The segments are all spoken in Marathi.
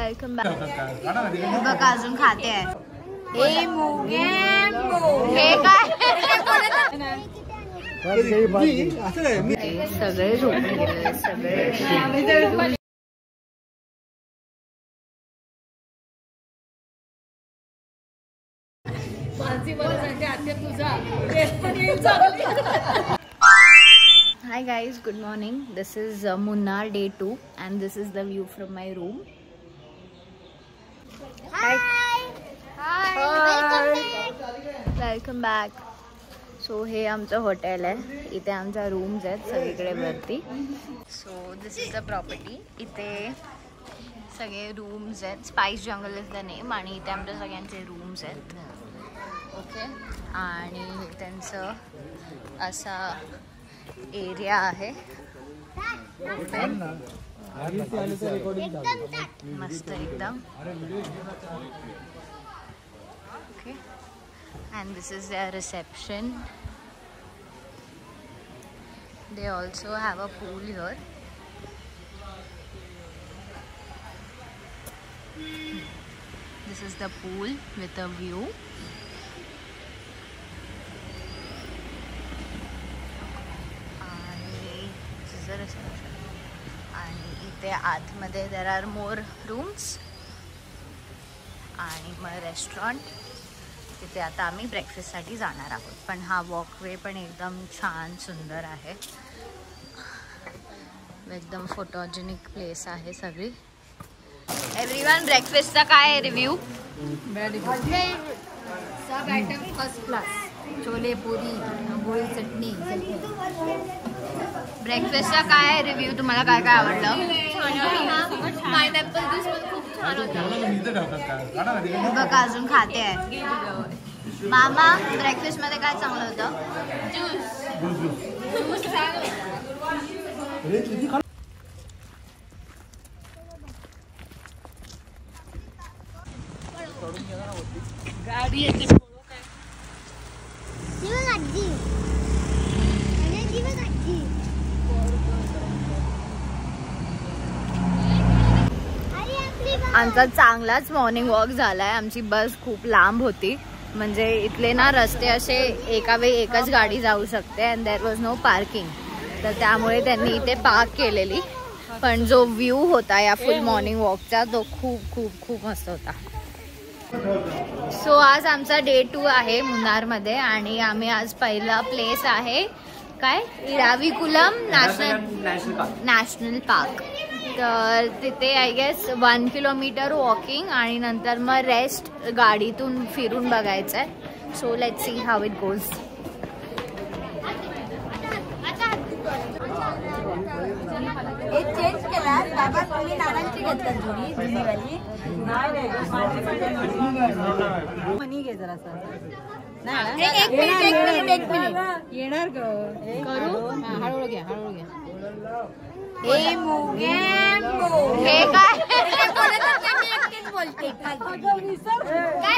Welcome back. बघा अजून खाते आहे. हे काय सगळे झोपून गेले सगळे. Hi guys, good morning. This is Munnar day 2 and this is the view from my room. Hi. Welcome back. So हे आमचं हॉटेल आहे. इथे आमच्या रूम्स आहेत सगळीकडे वरती. So this is the property. इथे सगळे रूम्स आहेत. Spice jungle is the name आणि इथे आमच्या सगळ्यांचे रूम्स आहेत. ओके आणि त्यांचं असा एरिया आहे. मस्त एकदम. Okay and this is their reception. They also have a pool here. This is the pool with a view. आणि इथे आतमध्ये देर आर मोर रूम्स आणि मग रेस्टॉरंट. तिथे आता आम्ही ब्रेकफास्टसाठी जाणार आहोत. पण हा वॉकवे पण एकदम छान सुंदर आहे. एकदम फोटोजेनिक प्लेस आहे सगळी. एव्हरीवन ब्रेकफास्टचा काय रिव्ह्यू? सब आइटम फर्स्ट क्लास. छोले पूरी गोळी चटणी. ब्रेकफास्टचा काय रिव्ह्यू? तुम्हाला काय काय आवडलं? पायनॅपल ज्यूस पण खूप छान होता. बघा अजून खाते आहे. मामा ब्रेकफास्ट मध्ये काय चांगलं होतं? गाडी येते. आमचा चांगलाच मॉर्निंग वॉक झालाय. आमची बस खूप लांब होती. म्हणजे इथले ना रस्ते असे एका वेळी एकच गाडी जाऊ शकते and there was no parking. तर त्यामुळे त्यांनी इथे पार्क केलेली. पण जो व्ह्यू होता या फुल मॉर्निंग वॉकचा तो खूप खूप खूप मस्त होता. सो आज आमचा डे 2 आहे मुन्नारमध्ये आणि आम्ही आज पहिला प्लेस आहे काय इराविकुलम नॅशनल पार्क. तर तिथे आय गेस 1 किलोमीटर वॉकिंग आणि नंतर मग रेस्ट गाडीतून फिरून बघायचं आहे. So let's see how it goes. Change केला बाबा तुम्ही नानांची घेतली जुनी जुनीवाली. मनी घे जरा एक मिनिट येणार करू. हळूहळू घ्या हळूहळू घ्या. हे काय बोलते काय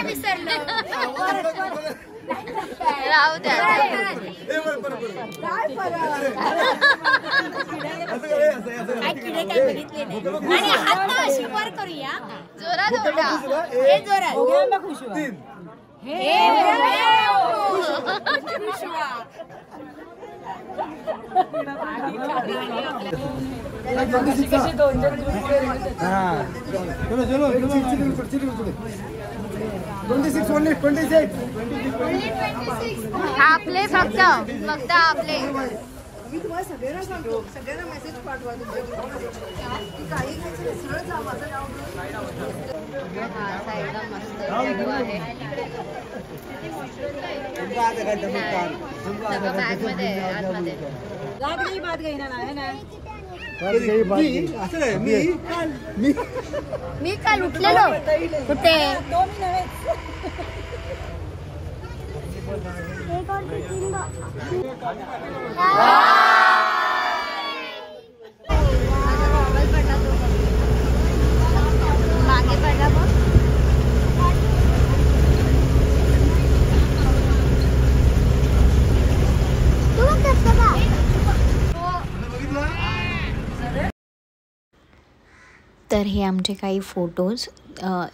विसरलं? राहू द्या. आणि हात अशी वर करूया जोरात होता. हे जोरात खुशवा. आपले फक्त आपले. मी तुम्हाला सगळ्यांना सांगतो. सगळ्यांना मेसेज पाठवा. काही सरळ जा. माझं नाव लागली बात घेईना ना. मी काल उठलेलो कुठे? मागे पडला मग तर हे आमचे काही फोटोज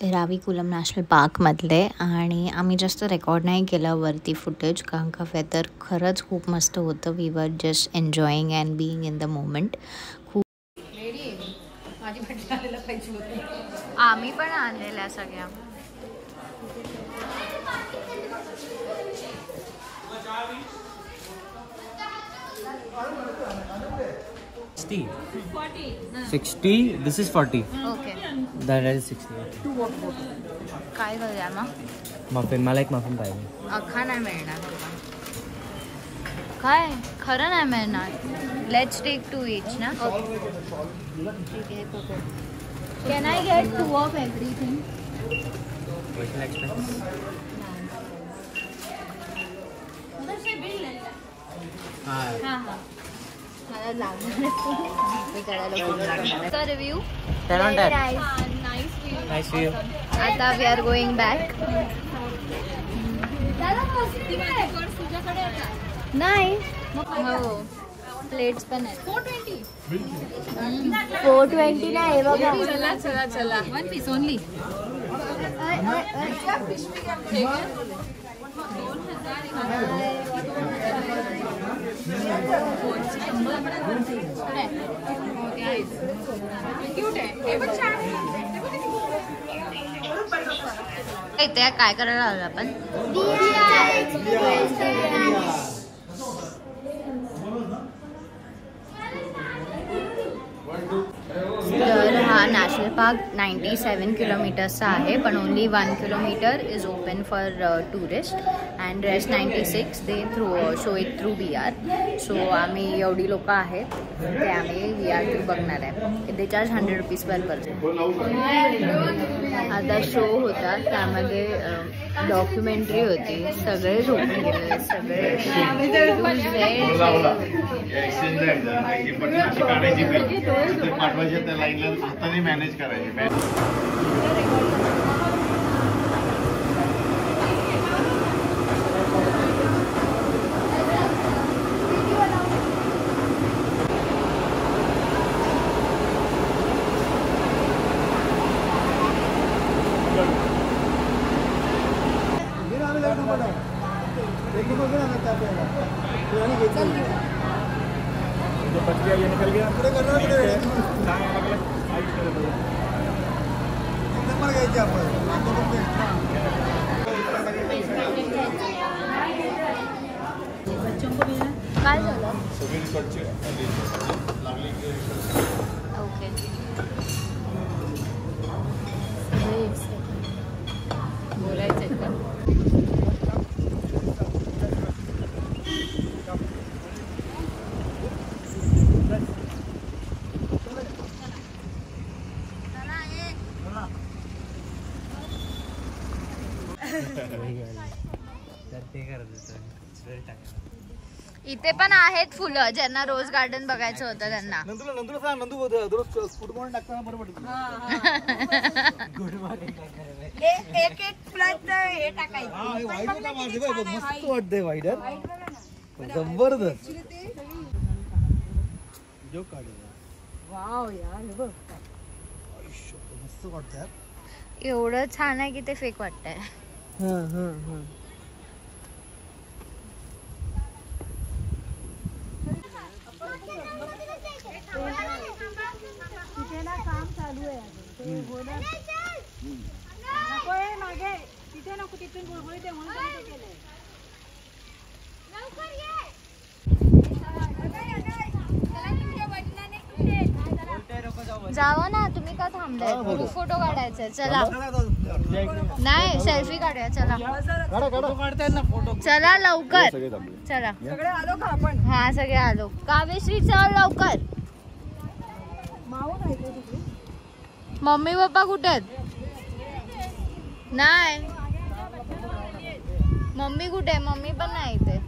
एराविकुलम नॅशनल पार्कमधले, आणि आम्ही जास्त रेकॉर्ड नाही केलं वरती फुटेज, कारण का वेदर खरंच खूप मस्त होतं. We were just enjoying and being in the moment. खूप आम्ही पण आणलेल्या सगळ्या. $60. This is $40. Okay, That is $60. काय करूया मग? Muffin. मला एक muffin पाहिजे. अख्खा नाही मिळणार तुला. काय खरं नाही मिळणार. लेट्स टेक 2 each ना. Can I get 2 of everything? मला लागणार रिव्ह्यू. Nice view. आता वी आर गोइंग बॅक. नाही हो, प्लेट्स पण आहेत. 420 नाही बघा. चला 1 piece ओनली. इथे काय करायला आलो आपण? तर हा नॅशनल पार्क 97 किलोमीटर्सचा आहे, पण only 1 kilometre is open for tourist and rest 96 they show it through VR. So आम्ही एवढी लोक आहेत ते आम्ही VR थ्रू बघणार आहे. They charge ₹100 per person. आता शो होता, त्यामध्ये डॉक्युमेंटरी होती. सगळे झोपून गेले, सगळे पाठवायचे त्या लाईनला हाताने मॅनेज करायचे. काय झालं? ओके, बोलायचं का? इथे पण आहेत फुलं, ज्यांना रोज गार्डन बघायचं होतं त्यांना. एवढं छान आहे की ते फेक वाटतंय. काम चालू आहे मागे तिथे नको, तिथून गुळगुळीत आहे म्हणून केलंय. जावा ना, तुम्ही का थांबलाय? ग्रुप फोटो काढायचा. चला, नाही सेल्फी काढूया. चला चला लवकर, चला. सगळे आलो का आपण? हा सगळे आलो. काव्यश्री चल लवकर. माऊ नाही का तिथे? मम्मी पप्पा कुठे आहेत? नाही, मम्मी कुठे? मम्मी पण नाही इथे.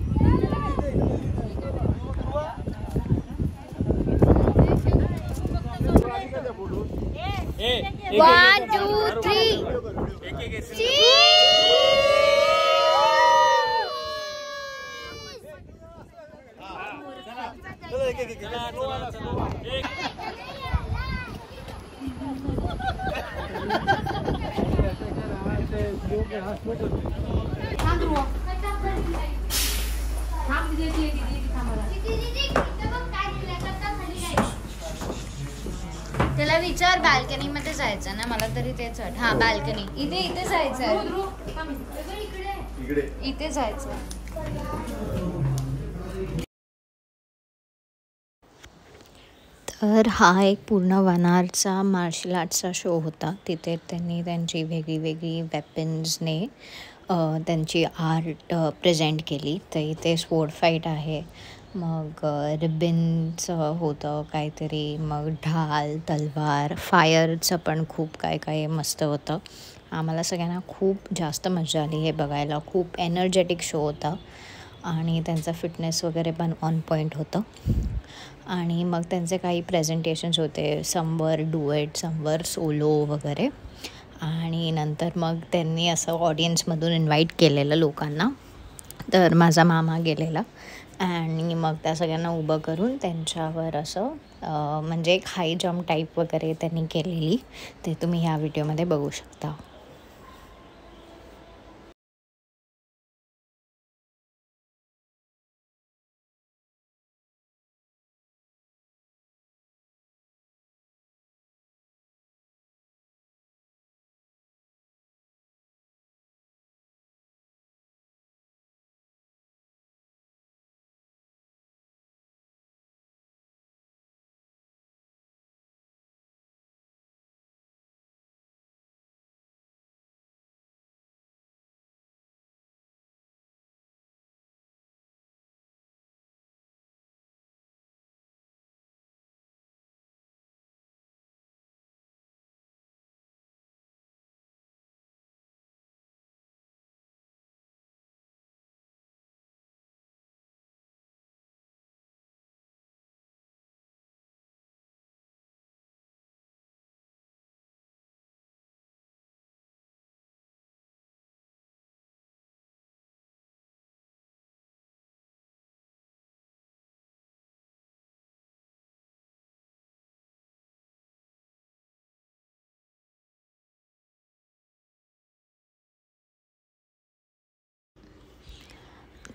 1 2 3 चला त्याला विचार बाल्कनी मध्ये जायचं ना, मला तरी तेच वाट. हा बाल्कनी इथे इथे जायचं, इथे जायचं. तर हा एक पूर्ण वनारचा मार्शल आर्टचा शो होता. तिथे त्यांनी त्यांची वेगळी वेगळी वेपन्सने त्यांची आर्ट प्रेझेंट केली. तर इथे स्वोर्ड फाईट आहे, मग रिबिनचं होतं काहीतरी, मग ढाल, तलवार, फायरचं पण खूप काय काय मस्त होतं. आम्हाला सगळ्यांना खूप जास्त मजा आली हे बघायला. खूप एनर्जेटिक शो होता आणि त्यांचा फिटनेस वगैरे पण ऑन पॉईंट होतं. आणि मग त्यांचे काही प्रेझेंटेशन्स होते, समवर डुएट, समवर सोलो वगैरे. आणि नंतर मग त्यांनी असं ऑडियन्समधून इन्व्हाइट केलेलं लोकांना. तर माझा मामा गेलेला आणि मग त्या सगळ्यांना उभं करून त्यांच्यावर असं म्हणजे एक हाय जम्प टाईप वगैरे त्यांनी केलेली. ते तुम्ही ह्या व्हिडिओमध्ये बघू शकता.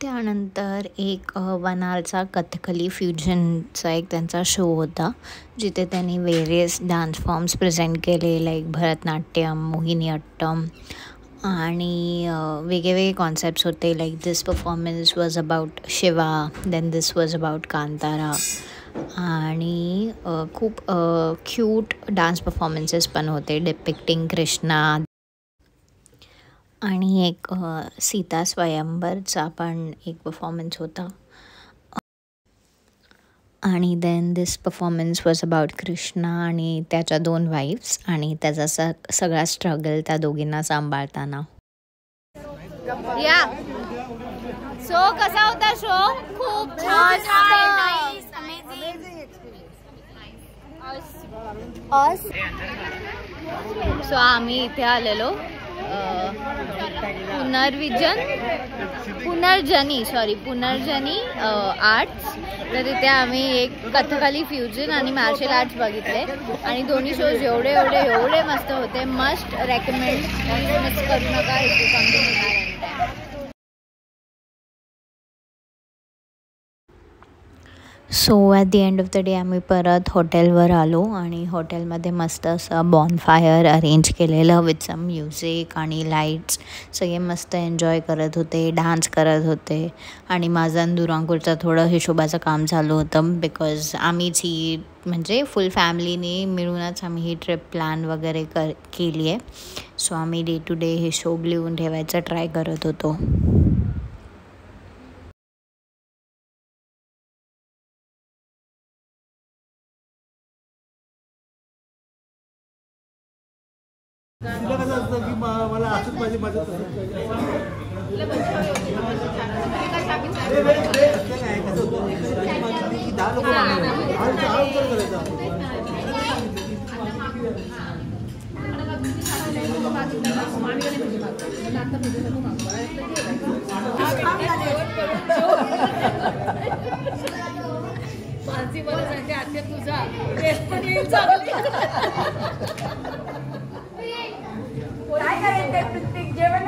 त्यानंतर एक वनारचा कथकली फ्युजनचा एक त्यांचा शो होता, जिथे त्यांनी वेरियस डान्स फॉर्म्स प्रेझेंट केले, लाईक भरतनाट्यम, मोहिनीअट्टम आणि वेगवेगळे कॉन्सेप्ट्स होते. Like this performance was about Shiva, then this was about Kantara. आणि खूप क्यूट डान्स परफॉर्मन्सेस पण होते, डिपिक्टिंग कृष्णा. आणि एक सीता स्वयंवरचा पण एक परफॉर्मन्स होता. आणि then this performance was about Krishna आणि त्याच्या 2 वाईफ्स आणि त्याचा सगळा स्ट्रगल त्या दोघींना सांभाळताना. या सो कसा होता शो? खूप छान. सो आम्ही इथे आलेलो पुनर्जनी आर्ट्स. तर तिथे आम्ही एक कथकली फ्युजन आणि मार्शल आर्ट्स बघितले आणि दोन्ही शोज एवढे मस्त होते. मस्ट रेकमेंड, मिस करू नका. इथे कमी so at the end of the day आम्ही परत हॉटेलवर आलो आणि हॉटेलमध्ये मस्त असं बॉनफायर अरेंज केलेलं विथ सम म्युझिक आणि लाईट्स. सगळे मस्त एन्जॉय करत होते, डान्स करत होते. आणि माझं आणि दुरांकुरचं थोडं हिशोबाचं काम चालू होतं, बिकॉज आम्हीच ही म्हणजे फुल फॅमिलीने मिळूनच आम्ही ही ट्रिप प्लॅन वगैरे केली आहे. सो आम्ही डे टू डे हिशोब लिहून ठेवायचा ट्राय करत होतो. कसं असतं की मला असंच माझी मदत माझी मला सांगते आत्या तुझा टेस्ट पण येईल चांगली. काय करायचं जेवण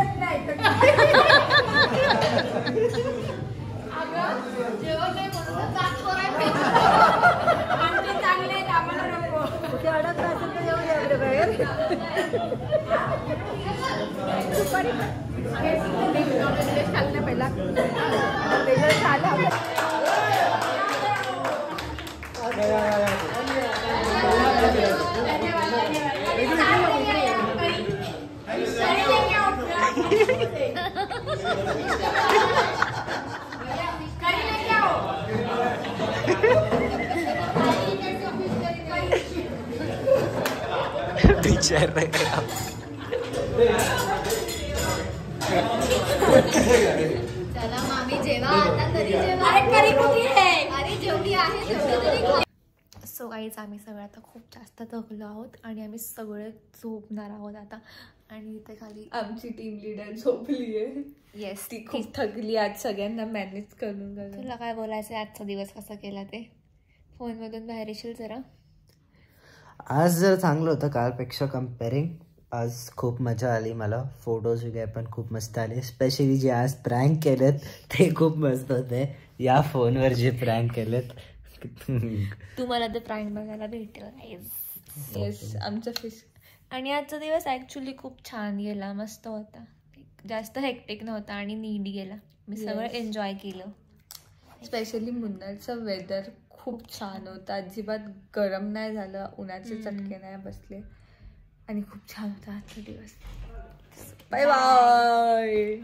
दुपारी खाल्लं पहिला वेगळं झालं. चला मामी जेवा आता तरी जेवा. अरे जेवढी आहे तेवढी तरी खा. सो गाईज आम्ही सगळे आता खूप जास्त थकलो आहोत आणि आम्ही सगळे झोपणार आहोत आता. आणि इथे खाली आमची टीम लीडर झोपली आहे. येस ती खूप थकली आज सगळ्यांना मॅनेज करून. तुला काय बोलायचं आजचा दिवस कसा केला ते? फोनमधून बाहेर येशील जरा. आज जर चांगलं होतं कालपेक्षा कम्पेअरिंग. आज खूप मजा आली मला. फोटोज वगैरे पण खूप मस्त आले. स्पेशली जे आज प्रँक केलेत ते खूप मस्त होते. या फोनवर जे प्रँक केलेत तुम्हाला ते प्रँक बघायला भेटेल. येस आमचं फिश. आणि आजचा दिवस ॲक्च्युली खूप छान गेला. मस्त होता. जास्त हेक्टिक नव्हता आणि नीट गेला. मी सगळं एन्जॉय केलं. स्पेशली मुन्नारचं वेदर खूप छान होतं. अजिबात गरम नाही झालं. उन्हाचे चटके नाही बसले आणि खूप छान होता आजचा दिवस. Bye bye.